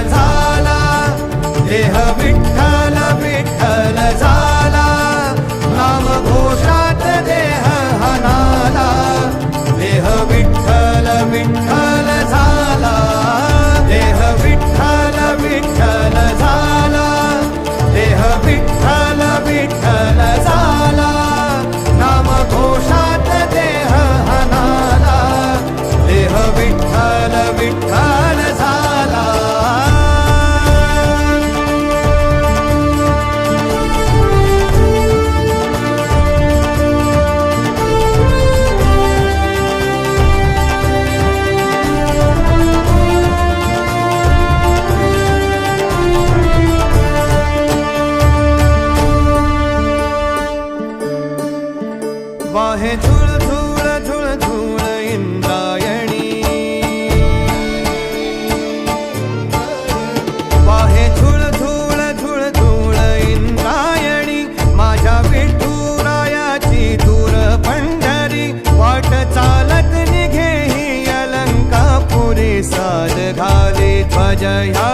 झाला, देह विठ्ठल विठ्ठल झाला, नाम घोषात देह हनाला, देह विठ्ठल विठ्ठल झाला, देह विठ्ठल विठ्ठल झाला, देह विठ्ठल विठ्ठल झाला, नाम घोषात देह हनाला, देह विठ्ठल विठ्ठल झाला. वाहे झुळ झुळ झुळ झुळ इंद्रायणी, वाहे झुळ झुळ झुळ झुळ इंद्रायणी, माझ्या विठुरायाची दूर पंढरी, वाट चालत निघे ही अलंकापुरी, साद घाली ध्वज ह्या